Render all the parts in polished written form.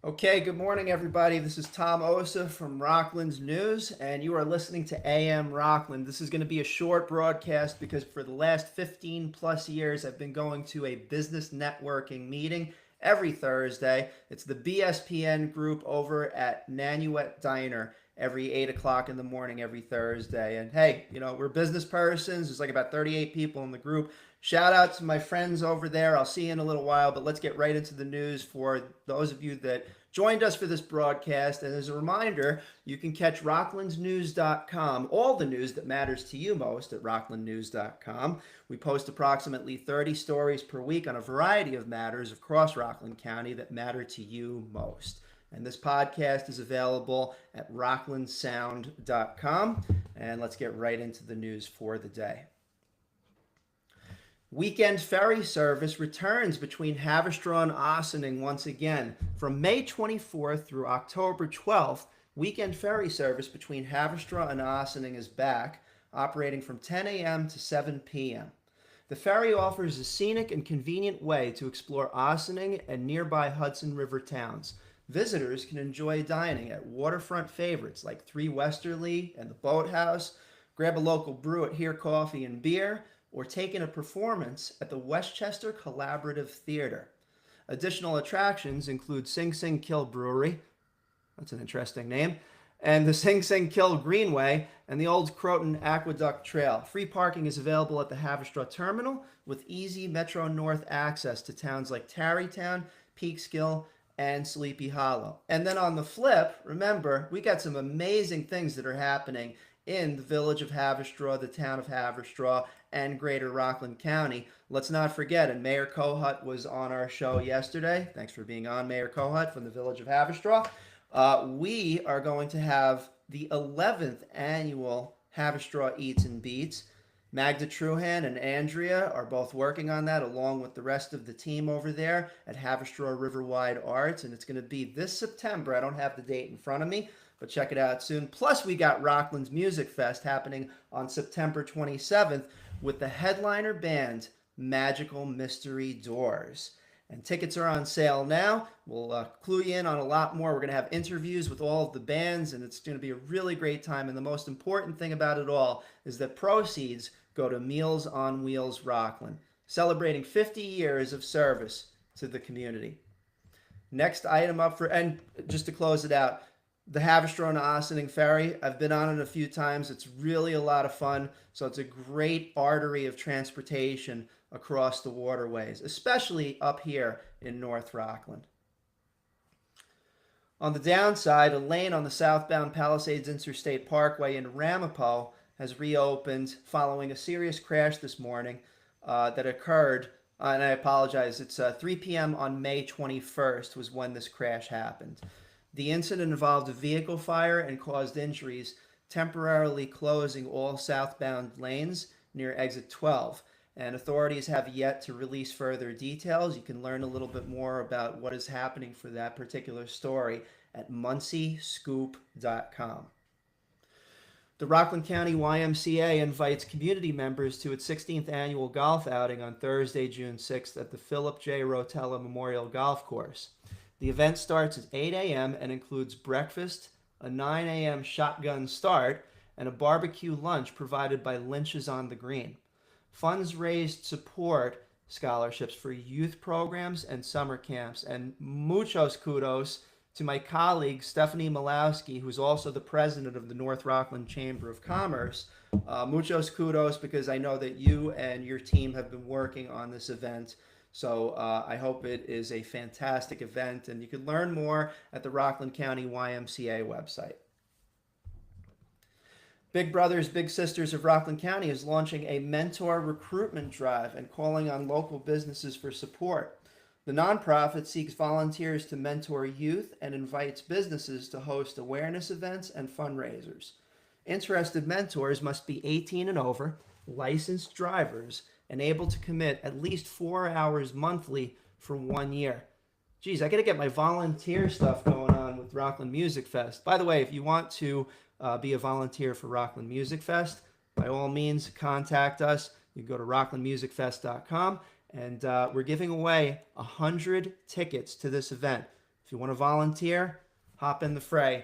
Okay, good morning, everybody. This is Tom Osa from Rockland's News, and you are listening to AM Rockland. This is going to be a short broadcast because for the last 15 plus years, I've been going to a business networking meeting every Thursday. It's the BSPN group over at Nanuet Diner every 8 o'clock in the morning every Thursday. And hey, we're business persons. There's like about 38 people in the group. Shout out to my friends over there. I'll see you in a little while, but let's get right into the news for those of you that joined us for this broadcast. And as a reminder, you can catch rocklandsnews.com, all the news that matters to you most at rocklandnews.com. We post approximately 30 stories per week on a variety of matters across Rockland County that matter to you most. And this podcast is available at rocklandsound.com. And let's get right into the news for the day. Weekend ferry service returns between Haverstraw and Ossining once again. From May 24th through October 12th, weekend ferry service between Haverstraw and Ossining is back, operating from 10 a.m. to 7 p.m. The ferry offers a scenic and convenient way to explore Ossining and nearby Hudson River towns. Visitors can enjoy dining at waterfront favorites like Three Westerly and the Boathouse, grab a local brew at Here Coffee and Beer, or take in a performance at the Westchester Collaborative Theater. Additional attractions include Sing Sing Kill Brewery, that's an interesting name, and the Sing Sing Kill Greenway and the Old Croton Aqueduct Trail. Free parking is available at the Haverstraw Terminal with easy Metro North access to towns like Tarrytown, Peekskill, and Sleepy Hollow. And then on the flip, remember, we got some amazing things that are happening in the village of Haverstraw, the town of Haverstraw, and greater Rockland County. Let's not forget, and Mayor Kohut was on our show yesterday. Thanks for being on, Mayor Kohut from the village of Haverstraw. We are going to have the 11th annual Haverstraw Eats and Beats. Magda Truhan and Andrea are both working on that along with the rest of the team over there at Haverstraw Riverwide Arts, and it's going to be this September. I don't have the date in front of me, but check it out soon. Plus, we got Rockland's Music Fest happening on September 27th with the headliner band Magical Mystery Doors. And tickets are on sale now. We'll clue you in on a lot more. We're going to have interviews with all of the bands, and it's going to be a really great time. And the most important thing about it all is that proceeds go to Meals on Wheels Rockland, celebrating 50 years of service to the community. Next item up for, and just to close it out, the Haverstraw and Ossining Ferry. I've been on it a few times. It's really a lot of fun. So it's a great artery of transportation across the waterways, especially up here in North Rockland. On the downside, a lane on the southbound Palisades Interstate Parkway in Ramapo has reopened following a serious crash this morning that occurred. And I apologize, it's 3 p.m. on May 21st was when this crash happened. The incident involved a vehicle fire and caused injuries, temporarily closing all southbound lanes near exit 12. And authorities have yet to release further details. You can learn a little bit more about what is happening for that particular story at munciescoop.com. The Rockland County YMCA invites community members to its 16th annual golf outing on Thursday, June 6th at the Philip J. Rotella Memorial Golf Course. The event starts at 8 a.m. and includes breakfast, a 9 a.m. shotgun start, and a barbecue lunch provided by Lynch's on the Green. Funds raised support scholarships for youth programs and summer camps. And muchos kudos to my colleague Stephanie Malowski, who's also the president of the North Rockland Chamber of Commerce. Muchos kudos because I know that you and your team have been working on this event. So I hope it is a fantastic event, and you can learn more at the Rockland County YMCA website. Big Brothers Big Sisters of Rockland County is launching a mentor recruitment drive and calling on local businesses for support. The nonprofit seeks volunteers to mentor youth and invites businesses to host awareness events and fundraisers. Interested mentors must be 18 and over, licensed drivers, and able to commit at least 4 hours monthly for 1 year. Geez, I got to get my volunteer stuff going on with Rockland Music Fest. By the way, if you want to be a volunteer for Rockland Music Fest, by all means, contact us. You can go to rocklandmusicfest.com, and we're giving away 100 tickets to this event. If you want to volunteer, hop in the fray.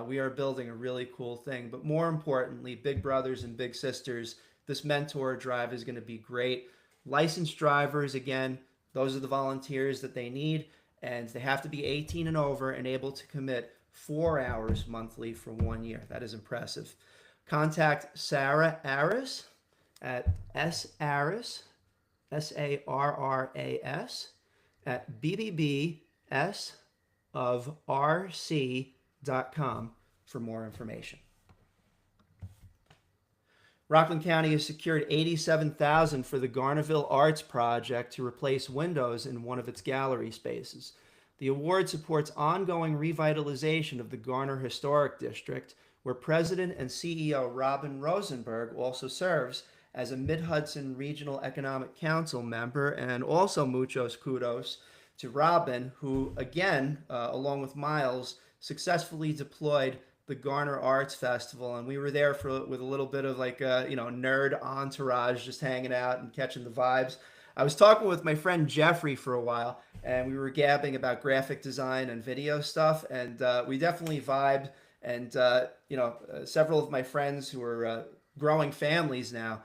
We are building a really cool thing. But more importantly, big brothers and big sisters, this mentor drive is going to be great. Licensed drivers, again, those are the volunteers that they need, and they have to be 18 and over and able to commit 4 hours monthly for 1 year. That is impressive. Contact Sarah Arras at sarras, SARRAS, at bbbsofrc.com for more information. Rockland County has secured $87,000 for the Garnerville Arts Project to replace windows in one of its gallery spaces. The award supports ongoing revitalization of the Garner Historic District, where President and CEO Robin Rosenberg also serves as a Mid-Hudson Regional Economic Council member, and also muchos kudos to Robin, who, again, along with Miles, successfully deployed the Garner Arts Festival, and we were there with a little bit of like a nerd entourage, just hanging out and catching the vibes. I was talking with my friend Jeffrey for a while, and we were gabbing about graphic design and video stuff, and we definitely vibed. And several of my friends who are growing families now,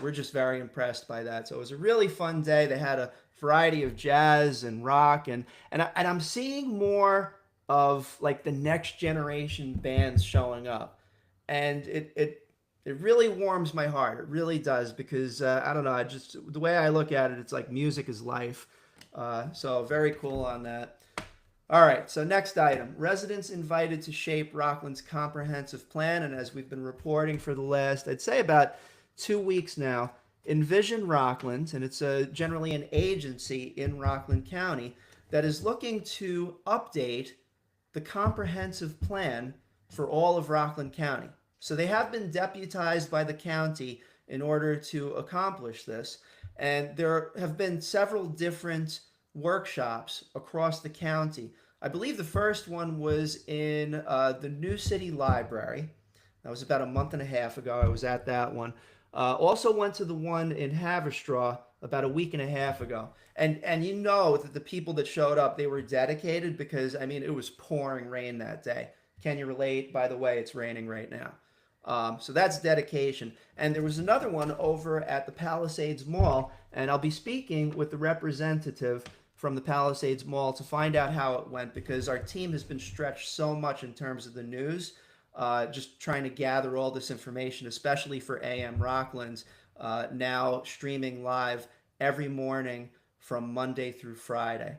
we're just very impressed by that. So it was a really fun day. They had a variety of jazz and rock, and I'm seeing more of like the next generation bands showing up, and it really warms my heart. It really does, because I don't know, the way I look at it, it's like music is life. So very cool on that. All right, so next item, residents invited to shape Rockland's comprehensive plan, and as we've been reporting for the last, I'd say about 2 weeks now, Envision Rockland, and it's generally an agency in Rockland County that is looking to update the comprehensive plan for all of Rockland County. So they have been deputized by the county in order to accomplish this. And there have been several different workshops across the county. I believe the first one was in the New City Library. That was about a month and a half ago. I was at that one. Also went to the one in Haverstraw about a week and a half ago. And you know that the people that showed up, they were dedicated, because, I mean, it was pouring rain that day. Can you relate? By the way, it's raining right now. So that's dedication. And there was another one over at the Palisades Mall, and I'll be speaking with the representative from the Palisades Mall to find out how it went, because our team has been stretched so much in terms of the news, just trying to gather all this information, especially for AM Rocklands, now streaming live every morning from Monday through Friday.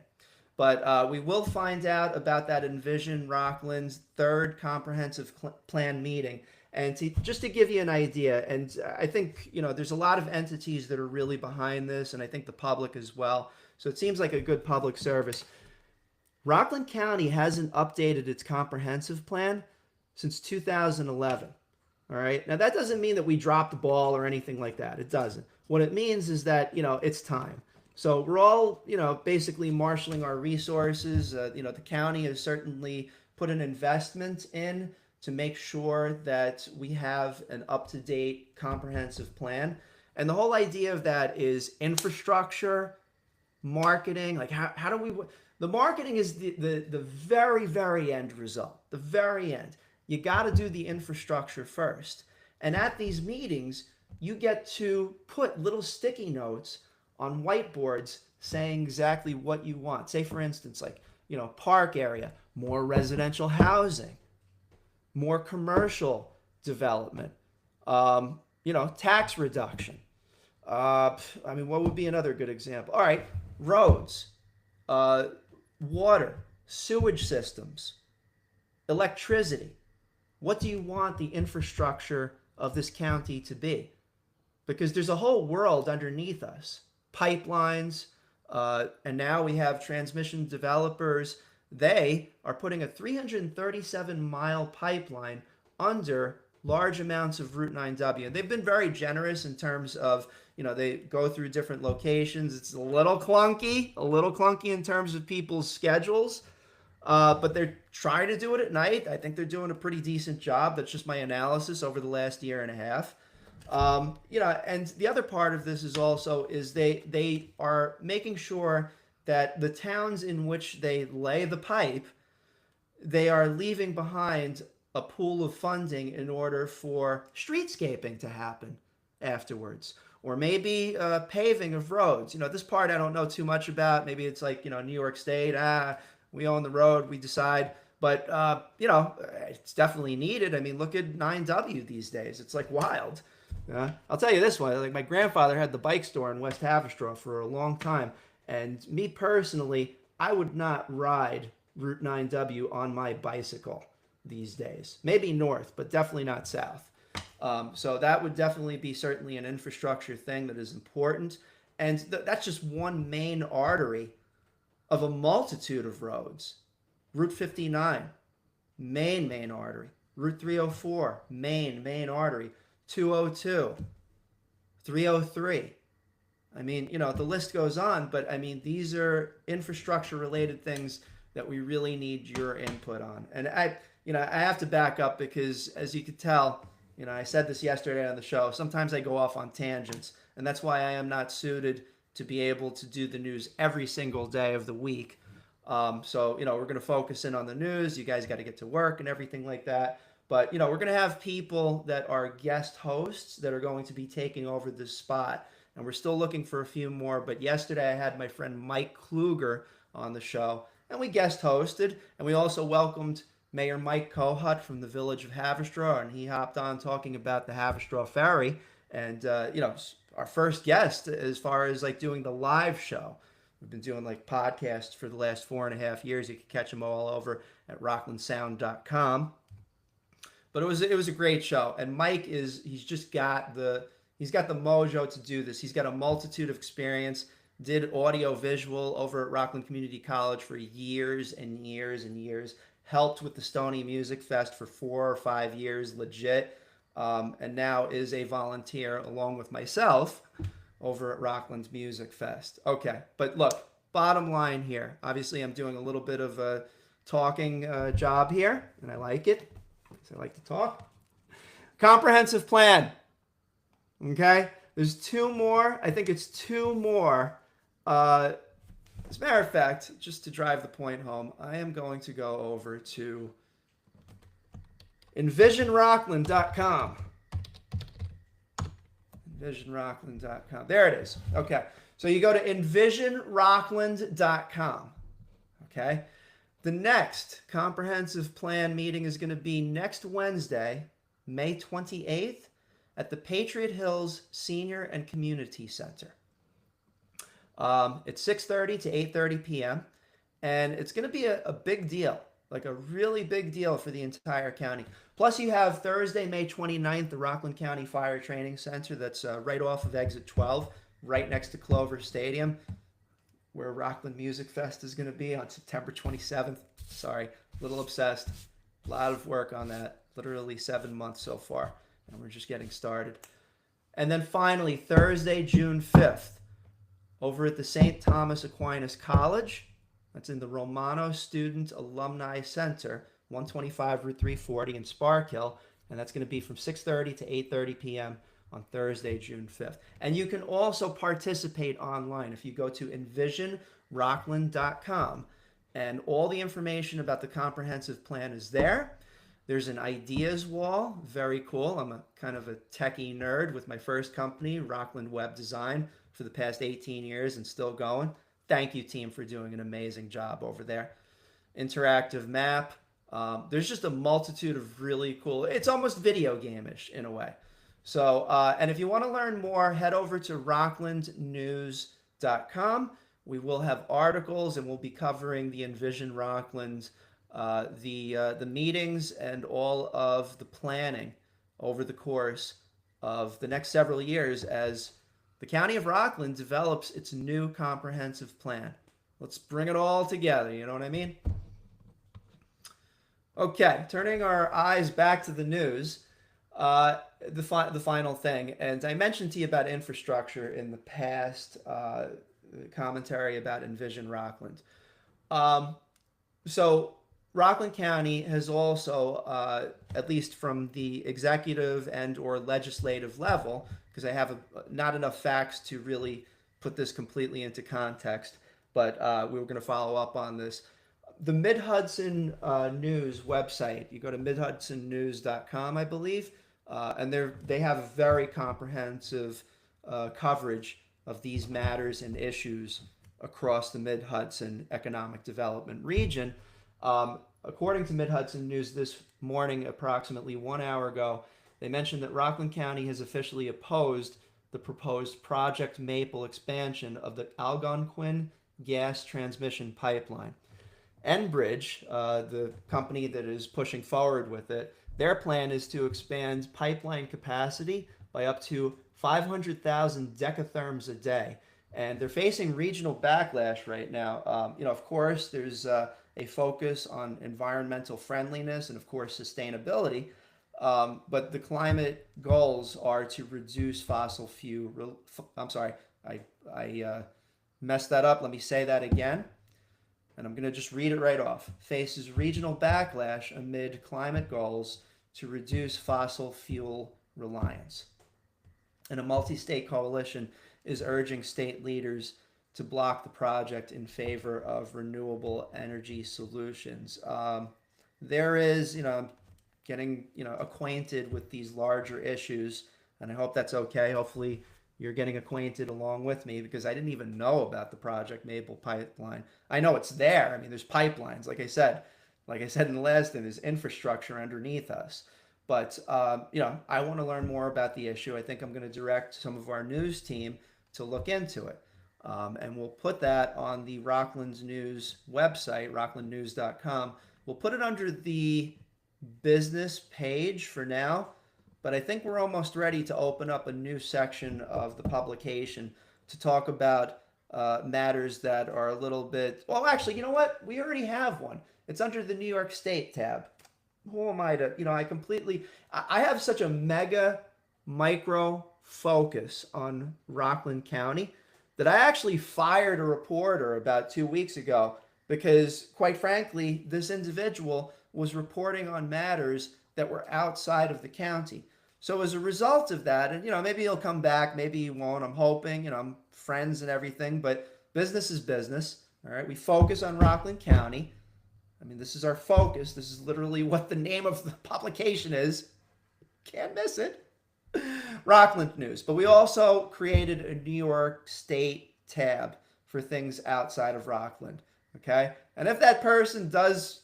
But we will find out about that Envision Rockland's third comprehensive plan meeting. And just to give you an idea, and I think, there's a lot of entities that are really behind this, and I think the public as well. So it seems like a good public service. Rockland County hasn't updated its comprehensive plan since 2011. All right. Now, that doesn't mean that we dropped the ball or anything like that. It doesn't. What it means is that, it's time. So we're all, basically marshaling our resources. The county has certainly put an investment in to make sure that we have an up-to-date comprehensive plan. And the whole idea of that is infrastructure, marketing. Like, how do we... The marketing is the very, very end result, the very end. You got to do the infrastructure first. And at these meetings, you get to put little sticky notes on whiteboards saying exactly what you want. Say, for instance, like, park area, more residential housing, more commercial development, tax reduction. What would be another good example? All right, roads, water, sewage systems, electricity. What do you want the infrastructure of this county to be? Because there's a whole world underneath us. Pipelines, and now we have transmission developers. They are putting a 337-mile pipeline under large amounts of Route 9W. And they've been very generous in terms of, they go through different locations. It's a little clunky in terms of people's schedules. But they're trying to do it at night. I think they're doing a pretty decent job. That's just my analysis over the last year and a half. And the other part of this is also is they are making sure that the towns in which they lay the pipe, they are leaving behind a pool of funding in order for streetscaping to happen afterwards, or maybe paving of roads. This part I don't know too much about. Maybe it's like New York State. We own the road, we decide. But it's definitely needed. I mean, look at 9W these days. It's like wild. I'll tell you this one. Like, my grandfather had the bike store in West Haverstraw for a long time, and me personally, I would not ride Route 9W on my bicycle these days. Maybe north, but definitely not south. So that would definitely be certainly an infrastructure thing that is important. And that's just one main artery of a multitude of roads. Route 59, main artery. Route 304, main artery. 202, 303. I mean, the list goes on, but I mean, these are infrastructure related things that we really need your input on. And I have to back up because, as you could tell, I said this yesterday on the show, sometimes I go off on tangents, and that's why I am not suited to be able to do the news every single day of the week. So, we're going to focus in on the news. You guys got to get to work and everything like that. But, we're going to have people that are guest hosts that are going to be taking over this spot. And we're still looking for a few more. But yesterday I had my friend Mike Kluger on the show, and we guest hosted. And we also welcomed Mayor Mike Kohut from the village of Haverstraw, and he hopped on talking about the Haverstraw Ferry. And, our first guest as far as like doing the live show. We've been doing like podcasts for the last 4.5 years. You can catch them all over at rocklandsound.com. But it was a great show, and Mike he's got the mojo to do this. He's got a multitude of experience. Did audio visual over at Rockland Community College for years and years and years. Helped with the Stony Music Fest for 4 or 5 years, legit, and now is a volunteer along with myself over at Rockland's Music Fest. Okay, but look, bottom line here. Obviously, I'm doing a little bit of a talking job here, and I like it. I like to talk. Comprehensive plan. Okay? There's 2 more. I think it's 2 more. As a matter of fact, just to drive the point home, I am going to go over to envisionrockland.com. Envisionrockland.com. There it is. Okay. So you go to envisionrockland.com. Okay? The next comprehensive plan meeting is going to be next Wednesday, May 28th, at the Patriot Hills Senior and Community Center. It's 6:30 to 8:30 p.m., and it's going to be a big deal, like a really big deal for the entire county. Plus, you have Thursday, May 29th, the Rockland County Fire Training Center that's right off of Exit 12, right next to Clover Stadium, where Rockland Music Fest is going to be on September 27th. Sorry, a little obsessed. A lot of work on that. Literally 7 months so far, and we're just getting started. And then finally, Thursday, June 5th, over at the St. Thomas Aquinas College. That's in the Romano Student Alumni Center, 125 Route 340 in Sparkill. And that's going to be from 6:30 to 8:30 p.m. on Thursday, June 5th. And you can also participate online if you go to envisionrockland.com. And all the information about the comprehensive plan is there. There's an ideas wall. Very cool. I'm a kind of a techie nerd with my first company, Rockland Web Design, for the past 18 years and still going. Thank you, team, for doing an amazing job over there. Interactive map. There's just a multitude of really cool, it's almost video game-ish in a way. So, and if you want to learn more, head over to rocklandnews.com. We will have articles, and we'll be covering the Envision Rockland, the meetings, and all of the planning over the course of the next several years as the County of Rockland develops its new comprehensive plan. Let's bring it all together, you know what I mean? Okay, turning our eyes back to the news, the final thing, and I mentioned to you about infrastructure in the past commentary about Envision Rockland. So Rockland County has also, at least from the executive and or legislative level, because I have not enough facts to really put this completely into context, but we were going to follow up on this. The Mid Hudson News website, you go to midhudsonnews.com, I believe, and they have a very comprehensive coverage of these matters and issues across the Mid Hudson Economic Development region. According to Mid Hudson News this morning, approximately 1 hour ago, they mentioned that Rockland County has officially opposed the proposed Project Maple expansion of the Algonquin gas transmission pipeline. Enbridge, the company that is pushing forward with it, their plan is to expand pipeline capacity by up to 500,000 decatherms a day. And they're facing regional backlash right now. Of course, there's a focus on environmental friendliness and, of course, sustainability. But the climate goals are to reduce fossil fuel. I'm sorry, I messed that up. Let me say that again. And I'm going to just read it right off. Faces regional backlash amid climate goals to reduce fossil fuel reliance. And a multi-state coalition is urging state leaders to block the project in favor of renewable energy solutions. There is, getting, acquainted with these larger issues, and I hope that's okay. Hopefully you're getting acquainted along with me, because I didn't even know about the Project Maple pipeline. I know it's there. I mean, there's pipelines. Like I said in the last thing, there's infrastructure underneath us. But, I want to learn more about the issue. I think I'm going to direct some of our news team to look into it. And we'll put that on the Rockland News website, rocklandnews.com. We'll put it under the business page for now, but I think we're almost ready to open up a new section of the publication to talk about matters that are a little bit, well, actually, you know what? We already have one. It's under the New York State tab. Who am I to, I have such a mega micro focus on Rockland County that I actually fired a reporter about 2 weeks ago because, quite frankly, this individual was reporting on matters that were outside of the county. So as a result of that, and maybe he'll come back, maybe he won't. I'm hoping, I'm friends and everything, but business is business. All right, we focus on Rockland County. I mean, this is our focus. This is literally what the name of the publication is. Can't miss it. Rockland News. But we also created a New York State tab for things outside of Rockland. Okay? And if that person does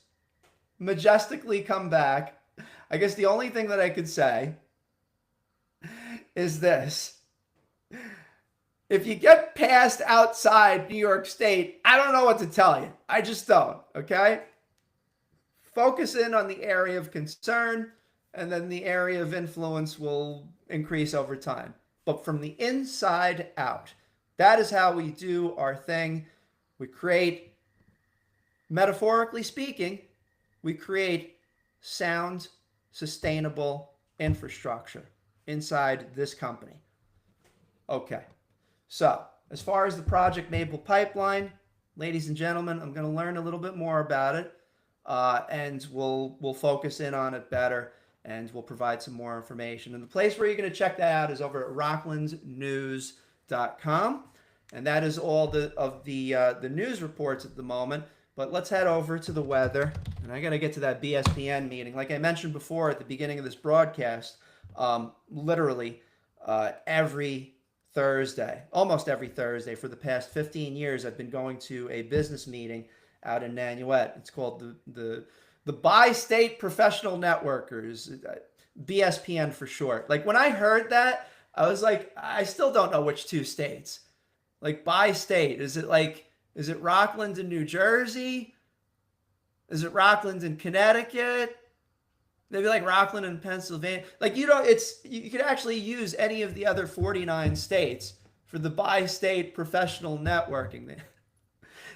majestically come back, I guess the only thing that I could say is this. If you get past outside New York State, I don't know what to tell you. I just don't, okay? Focus in on the area of concern, and then the area of influence will increase over time. But from the inside out, that is how we do our thing. We create, metaphorically speaking, we create sound, sustainable infrastructure inside this company. Okay, so as far as the Project Maple pipeline, ladies and gentlemen, I'm going to learn a little bit more about it, and we'll focus in on it better, and we'll provide some more information. And the place where you're going to check that out is over at rocklandnews.com, and that is all the news reports at the moment. But let's head over to the weather, and I got to get to that BSPN meeting. Like I mentioned before at the beginning of this broadcast, literally every Thursday, almost every Thursday for the past 15 years, I've been going to a business meeting out in Nanuet. It's called the Bi-State Professional Networkers, BSPN for short. Like when I heard that, I was like, I still don't know which two states. Like bi-state, is it Rockland in New Jersey? Is it Rockland in Connecticut? Maybe like Rockland in Pennsylvania. Like, you could actually use any of the other 49 states for the bi-state professional networking.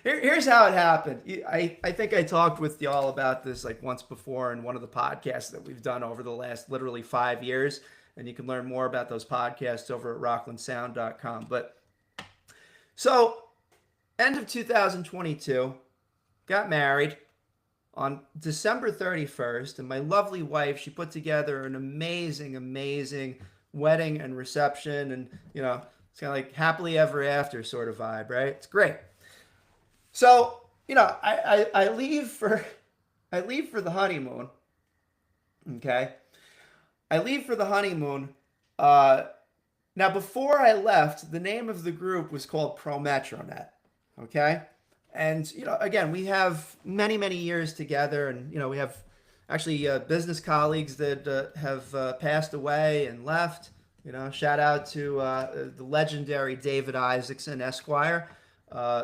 Here's how it happened. I think I talked with y'all about this like once before in one of the podcasts that we've done over the last literally 5 years. And you can learn more about those podcasts over at rocklandsound.com. But so end of 2022, got married on December 31st, and my lovely wife, she put together an amazing wedding and reception, and it's kind of like happily ever after sort of vibe, right? It's great. So, I leave for the honeymoon. Okay. I leave for the honeymoon. Uh, Now, before I left, the name of the group was called ProMetroNet. Okay. And, again, we have many, many years together. And, we have actually business colleagues that have passed away and left. Shout out to the legendary David Isaacson, Esquire,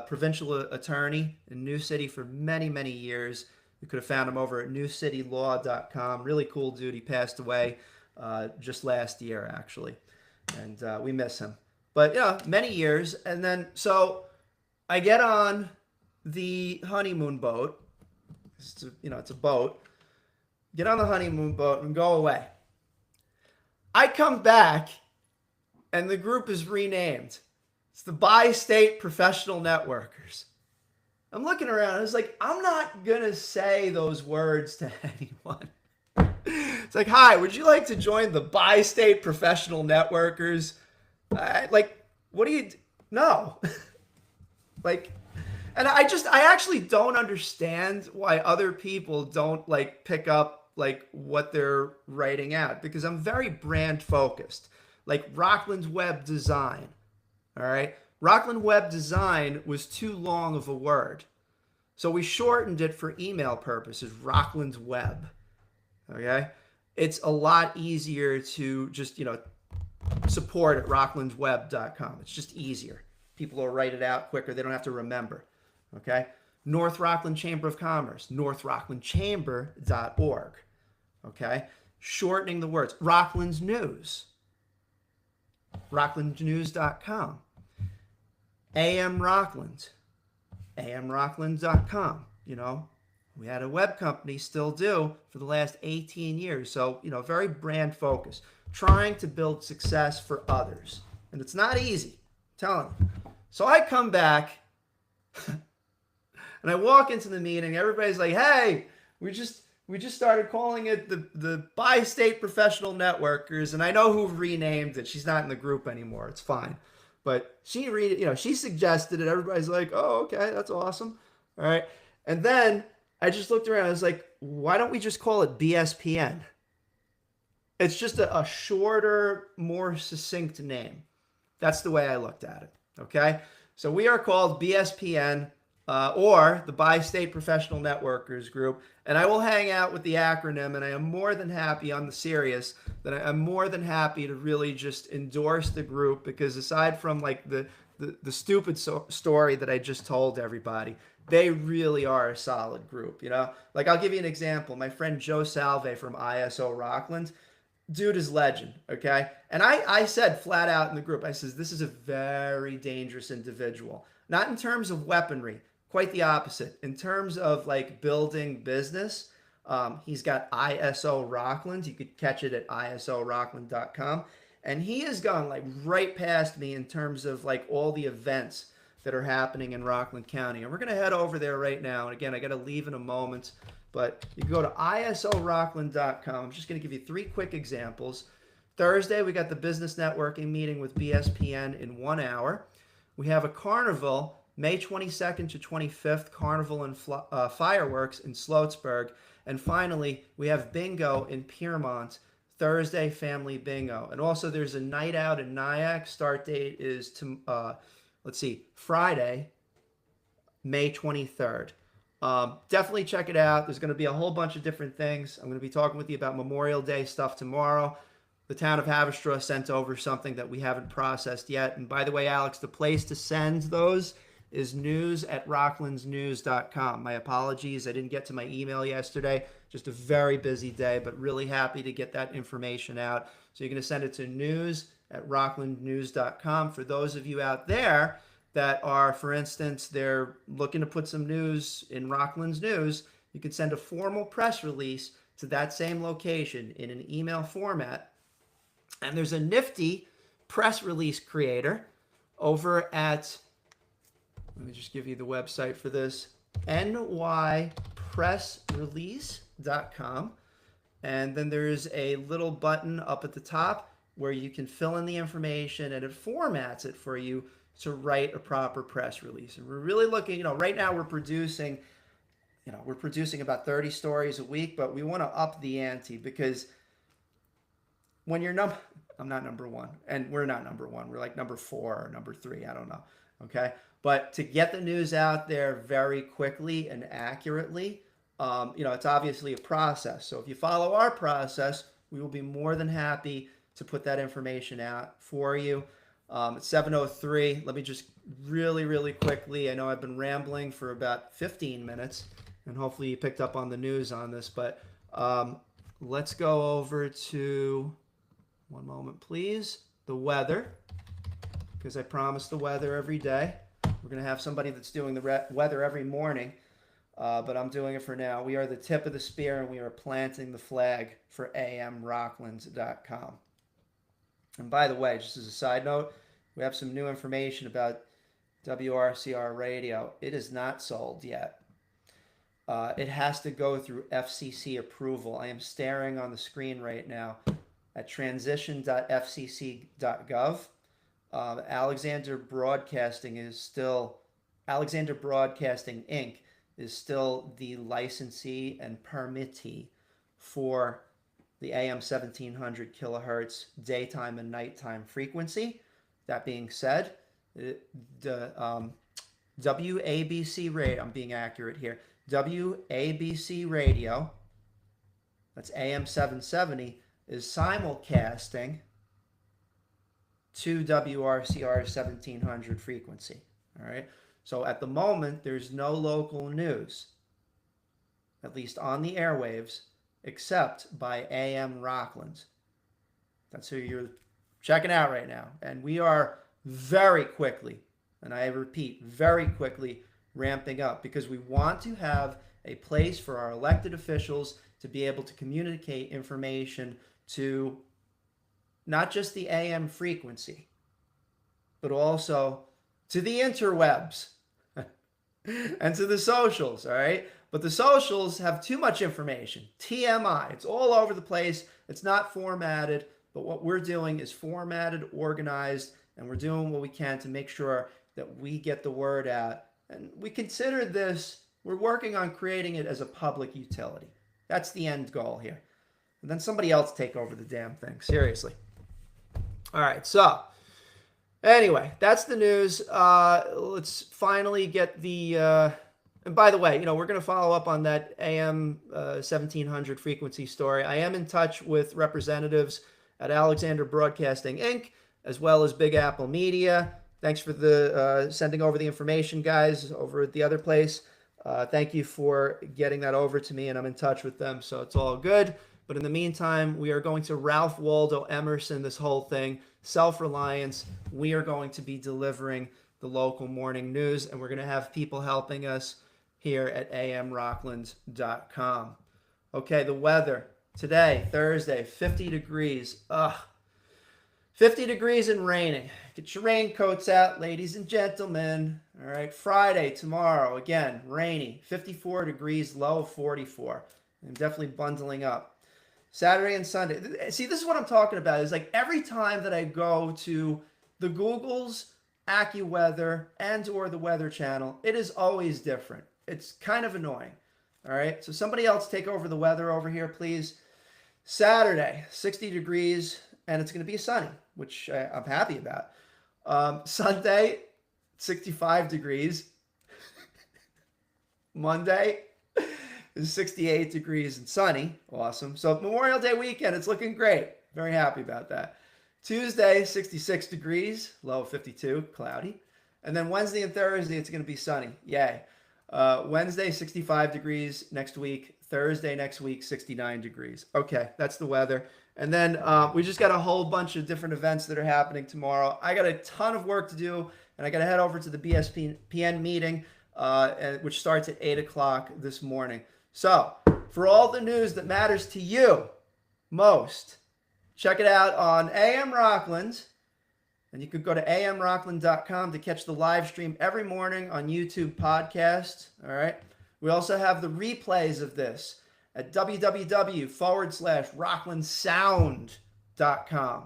provincial attorney in New City for many, many years. You could have found him over at newcitylaw.com. Really cool dude. He passed away just last year, actually. And we miss him. But, many years. And then, so I get on the honeymoon boat. It's a boat. Get on the honeymoon boat and go away. I come back and the group is renamed. It's the Bi-State Professional Networkers. I'm looking around. I was like, I'm not going to say those words to anyone. It's like, hi, would you like to join the Bi-State Professional Networkers? What do you... No. And I actually don't understand why other people don't pick up what they're writing out, because I'm very brand focused. Like Rockland's Web Design. All right. Rockland Web Design was too long of a word. So we shortened it for email purposes, Rockland's Web. Okay. It's a lot easier to just, support at rocklandsweb.com. It's just easier. People will write it out quicker. They don't have to remember. Okay. North Rockland Chamber of Commerce, northrocklandchamber.org. Okay. Shortening the words. Rockland's News, rocklandnews.com. AM Rockland, amrockland.com. We had a web company, still do, for the last 18 years. So, very brand focused, trying to build success for others. And it's not easy, I'm telling you. So I come back and I walk into the meeting. Everybody's like, hey, we just started calling it the Bi-State Professional Networkers. And I know who renamed it. She's not in the group anymore. It's fine. But she suggested it. Everybody's like, oh, okay, that's awesome. All right. And then I just looked around. I was like, why don't we just call it BSPN? It's just a shorter, more succinct name. That's the way I looked at it. Okay. So we are called BSPN, or the Bi-State Professional Networkers Group. And I will hang out with the acronym, and I am more than happy, on the serious, that I'm more than happy to really just endorse the group, because aside from the stupid story that I just told everybody, they really are a solid group. I'll give you an example. My friend Joe Salve from ISO Rockland, dude is legend. Okay. And I said flat out in the group, I says, this is a very dangerous individual, not in terms of weaponry, quite the opposite. In terms of building business, he's got ISO Rockland. You could catch it at isorockland.com. And he has gone right past me in terms of all the events that are happening in Rockland County. And we're going to head over there right now. And again, I got to leave in a moment, but you can go to isorockland.com. I'm just going to give you 3 quick examples. Thursday, we got the business networking meeting with BSPN in 1 hour. We have a carnival, May 22nd to 25th, carnival and fireworks in Sloatsburg. And finally, we have bingo in Piermont, Thursday, family bingo. And also there's a night out in Nyack. Start date is Friday, May 23rd. Definitely check it out. There's going to be a whole bunch of different things. I'm going to be talking with you about Memorial Day stuff tomorrow. The town of Haverstraw sent over something that we haven't processed yet. And by the way, Alex, the place to send those is news@rocklandsnews.com. My apologies. I didn't get to my email yesterday. Just a very busy day, but really happy to get that information out. So you're going to send it to news@rocklandnews.com. For those of you out there that are, for instance, they're looking to put some news in Rockland's News, you can send a formal press release to that same location in an email format. And there's a nifty press release creator over at, let me just give you the website for this, nypressrelease.com. And then there's a little button up at the top where you can fill in the information and it formats it for you to write a proper press release. And we're really looking, right now we're producing, about 30 stories a week, but we want to up the ante because when you're I'm not number one, and we're not number one. We're like number 4 or number 3. I don't know. Okay. But to get the news out there very quickly and accurately, it's obviously a process. So if you follow our process, we will be more than happy to put that information out for you. It's 7:03. Let me just really, really quickly. I know I've been rambling for about 15 minutes, and hopefully you picked up on the news on this, but let's go over to, one moment, please, the weather, because I promise the weather every day. We're going to have somebody that's doing the weather every morning, but I'm doing it for now. We are the tip of the spear, and we are planting the flag for amrockland.com. And by the way, just as a side note, we have some new information about WRCR radio. It is not sold yet. It has to go through FCC approval. I am staring on the screen right now at transition.fcc.gov. Alexander Broadcasting Inc. is still the licensee and permittee for the AM 1700 kilohertz daytime and nighttime frequency. That being said, the WABC radio, I'm being accurate here, WABC radio, that's AM 770, is simulcasting to WRCR 1700 frequency. All right. So at the moment, there's no local news, at least on the airwaves, except by AM Rockland. That's who you're checking out right now. And we are very quickly, and I repeat, very quickly ramping up because we want to have a place for our elected officials to be able to communicate information to not just the AM frequency, but also to the interwebs and to the socials, all right? But the socials have too much information. TMI, it's all over the place. It's not formatted, but what we're doing is formatted, organized, and we're doing what we can to make sure that we get the word out. And we consider this, we're working on creating it as a public utility. That's the end goal here. And then somebody else take over the damn thing, seriously. All right, so anyway, that's the news. Let's finally get the, and by the way, we're going to follow up on that AM 1700 frequency story. I am in touch with representatives at Alexander Broadcasting Inc., as well as Big Apple Media. Thanks for the sending over the information, guys, over at the other place. Thank you for getting that over to me, and I'm in touch with them, so it's all good. But in the meantime, we are going to Ralph Waldo Emerson this whole thing, self-reliance. We are going to be delivering the local morning news, and we're going to have people helping us here at amrockland.com. Okay, the weather. Today, Thursday, 50 degrees. 50 degrees and raining. Get your raincoats out, ladies and gentlemen. All right, Friday, tomorrow, again, rainy. 54 degrees, low of 44. I'm definitely bundling up. Saturday and Sunday. See, this is what I'm talking about. Is like every time that I go to the Google's AccuWeather and or the Weather Channel, it is always different. It's kind of annoying. All right, so somebody else take over the weather over here, please. Saturday, 60 degrees, and it's going to be sunny, which I'm happy about. Sunday, 65 degrees. Monday is 68 degrees and sunny. Awesome. So Memorial Day weekend, it's looking great. Very happy about that. Tuesday, 66 degrees, low of 52, cloudy. And then Wednesday and Thursday, it's going to be sunny. Yay. Wednesday, 65 degrees next week. Thursday next week, 69 degrees. Okay, that's the weather. And then we just got a whole bunch of different events that are happening tomorrow. I got a ton of work to do, and I got to head over to the BSPN meeting, which starts at 8 o'clock this morning. So, for all the news that matters to you most, check it out on AM Rockland. And you could go to amrockland.com to catch the live stream every morning on YouTube podcast. All right. We also have the replays of this at www.rocklandsound.com.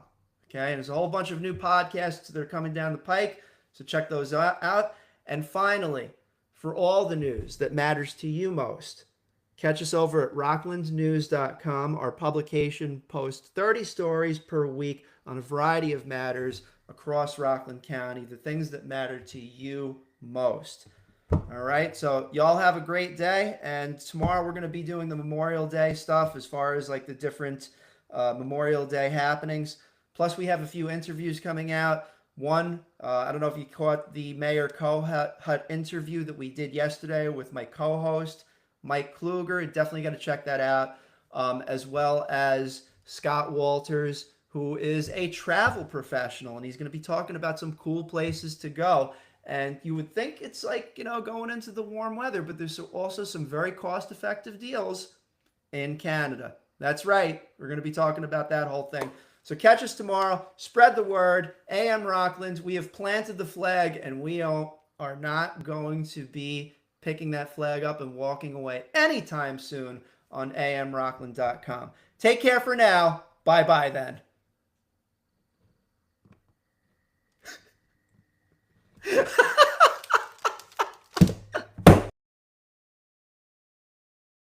Okay, and there's a whole bunch of new podcasts that are coming down the pike, so check those out. And finally, for all the news that matters to you most, catch us over at rocklandnews.com. Our publication posts 30 stories per week on a variety of matters across Rockland County, the things that matter to you most. All right, so y'all have a great day, and tomorrow we're going to be doing the Memorial Day stuff as far as like the different Memorial Day happenings. Plus, we have a few interviews coming out. One, I don't know if you caught the Mayor Kohut interview that we did yesterday with my co-host, Mike Kluger. Definitely got to check that out, as well as Scott Walters, who is a travel professional, and he's going to be talking about some cool places to go. And you would think it's like, going into the warm weather, but there's also some very cost-effective deals in Canada. That's right. We're going to be talking about that whole thing. So catch us tomorrow. Spread the word. AM Rockland, we have planted the flag, and we are not going to be picking that flag up and walking away anytime soon on amrockland.com. Take care for now. Bye-bye then.